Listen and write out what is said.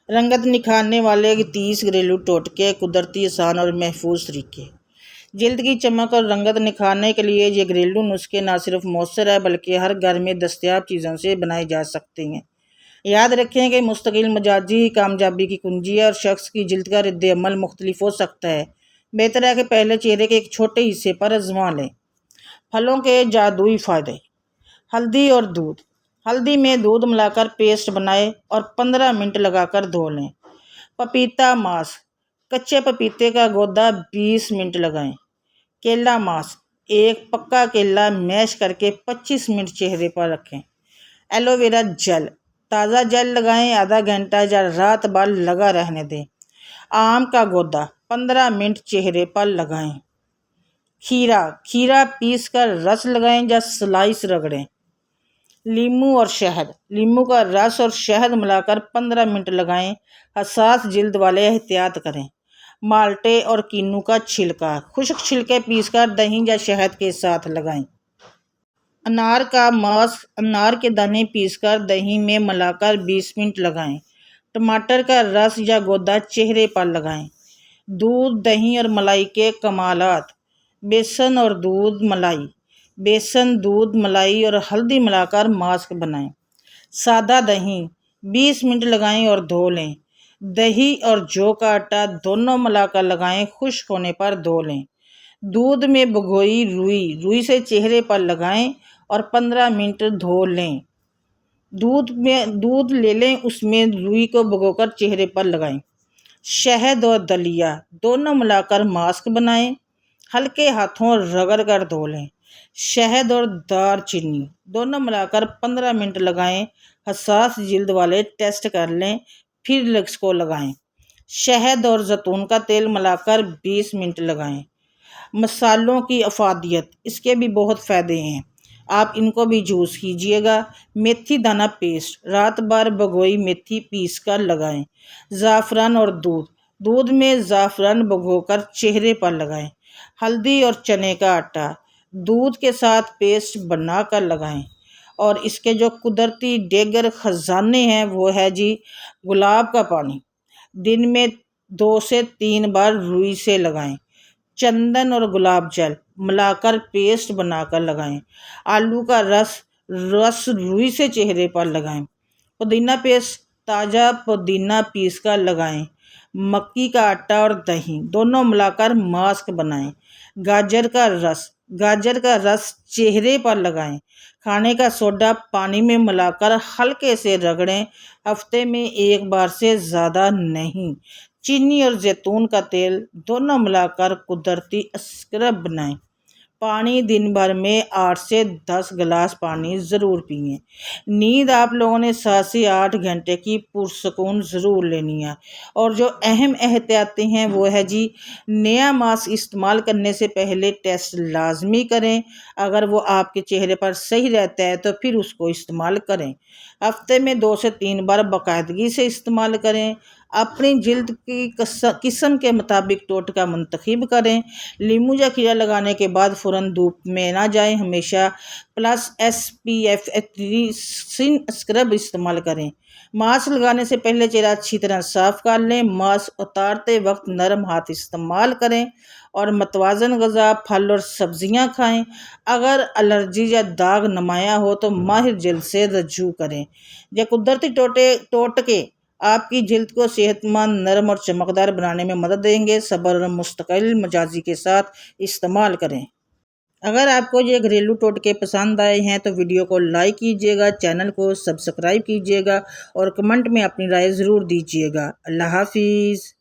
رنگت نکھارنے والے 30 گھریلو ٹوٹکے، قدرتی آسان اور محفوظ طریقے۔ جلد کی چمک اور رنگت نکھارنے کے لیے یہ گھریلو نسخے نہ صرف مؤثر ہیں بلکہ ہر گھر میں دستیاب چیزوں سے بنائے جا سکتے ہیں۔ یاد رکھیں کہ مستقل مزاجی کامیابی کی کنجی ہے اور شخص کی جلد کا رد عمل مختلف ہو سکتا ہے۔ بہتر ہے کہ پہلے چہرے کے ایک چھوٹے حصے پر آزما لیں۔ پھلوں کے جادوئی فائدے۔ ہلدی اور دودھ۔ ہلدی میں دودھ ملا کر پیسٹ بنائیں اور 15 منٹ لگا کر دھو لیں۔ پپیتا ماسک۔ کچے پپیتے کا گودا 20 منٹ لگائیں۔ کیلا ماسک۔ ایک پکا کیلا میش کر کے 25 منٹ چہرے پر رکھیں۔ Aloe vera gel. تازہ جیل لگائیں، آدھا گھنٹہ یا رات بھر لگا رہنے دیں۔ آم کا گودا 15 منٹ چہرے پر لگائیں۔ کھیرا پیس کر رس لگائیں یا سلائس رگڑیں۔ لیموں اور شہد۔ لیموں کا رس اور شہد ملا کر 15 منٹ لگائیں۔ حساس جلد والے احتیاط کریں۔ مالٹے اور کینو کا چھلکا۔ خشک چھلکے پیس کر دہی یا شہد کے ساتھ لگائیں۔ انار کا ماسک۔ انار کے دانے پیس کر دہی میں ملا کر 20 منٹ لگائیں۔ ٹماٹر کا رس یا گودا چہرے پر لگائیں۔ دودھ، دہی اور ملائی کے کمالات۔ بیسن اور دودھ ملائی۔ بیسن، دودھ، ملائی اور ہلدی ملا کر ماسک بنائیں۔ سادہ دہی 20 منٹ لگائیں اور دھو لیں۔ دہی اور جو کا آٹا دونوں ملا کر لگائیں، خشک ہونے پر دھو لیں۔ دودھ میں بھگوئی روئی سے چہرے پر لگائیں اور 15 منٹ دھو لیں۔ دودھ لے لیں، اس میں روئی کو بھگو کر چہرے پر لگائیں۔ شہد اور دلیا دونوں ملا کر ماسک بنائیں۔ ہلکے ہاتھوں رگڑ کر دھو لیں۔ شہد اور دار چینی دونوں ملا کر 15 منٹ لگائیں۔ حساس جلد والے ٹیسٹ کر لیں، پھر اس کو لگائیں۔ شہد اور زیتون کا تیل ملا کر 20 منٹ لگائیں۔ مسالوں کی افادیت۔ اس کے بھی بہت فائدے ہیں، آپ ان کو بھی یوز کیجئے گا۔ میتھی دانہ پیسٹ۔ رات بھر بھگوئی میتھی پیس کر لگائیں۔ زعفران اور دودھ۔ دودھ میں زعفران بھگو کر چہرے پر لگائیں۔ ہلدی اور چنے کا آٹا دودھ کے ساتھ پیسٹ بنا کر لگائیں۔ اور اس کے جو قدرتی دیگر خزانے ہیں وہ ہے گلاب کا پانی۔ دن میں 2 سے 3 بار روئی سے لگائیں۔ چندن اور گلاب جل ملا کر پیسٹ بنا کر لگائیں۔ آلو کا رس روئی سے چہرے پر لگائیں۔ پودینہ پیسٹ۔ تازہ پودینہ پیس کر لگائیں۔ مکی کا آٹا اور دہی دونوں ملا کر ماسک بنائیں۔ گاجر کا رس چہرے پر لگائیں۔ کھانے کا سوڈا پانی میں ملا کر ہلکے سے رگڑیں، ہفتے میں 1 بار سے زیادہ نہیں۔ چینی اور زیتون کا تیل دونوں ملا کر قدرتی اسکرب بنائیں۔ پانی دن بھر میں 8 سے 10 گلاس پانی ضرور پئیں۔ نیند آپ لوگوں نے 7 سے 8 گھنٹے کی پرسکون ضرور لینی ہے۔ اور جو اہم احتیاطی ہیں وہ ہے نیا ماسک استعمال کرنے سے پہلے ٹیسٹ لازمی کریں۔ اگر وہ آپ کے چہرے پر صحیح رہتا ہے تو پھر اس کو استعمال کریں۔ ہفتے میں 2 سے 3 بار باقاعدگی سے استعمال کریں۔ اپنی جلد کی قسم کے مطابق ٹوٹکا منتخب کریں۔ لیموں یا کھیرا لگانے کے بعد فوراً دھوپ میں نہ جائیں۔ ہمیشہ SPF 3 سن اسکرب استعمال کریں۔ ماسک لگانے سے پہلے چہرہ اچھی طرح صاف کر لیں۔ ماسک اتارتے وقت نرم ہاتھ استعمال کریں اور متوازن غذا، پھل اور سبزیاں کھائیں۔ اگر الرجی یا داغ نمایاں ہو تو ماہر جلد سے رجوع کریں۔ یہ قدرتی ٹوٹکے آپ کی جلد کو صحت مند، نرم اور چمکدار بنانے میں مدد دیں گے۔ صبر اور مستقل مزاجی کے ساتھ استعمال کریں۔ اگر آپ کو یہ گھریلو ٹوٹکے پسند آئے ہیں تو ویڈیو کو لائک کیجئے گا، چینل کو سبسکرائب کیجئے گا اور کمنٹ میں اپنی رائے ضرور دیجئے گا۔ اللہ حافظ۔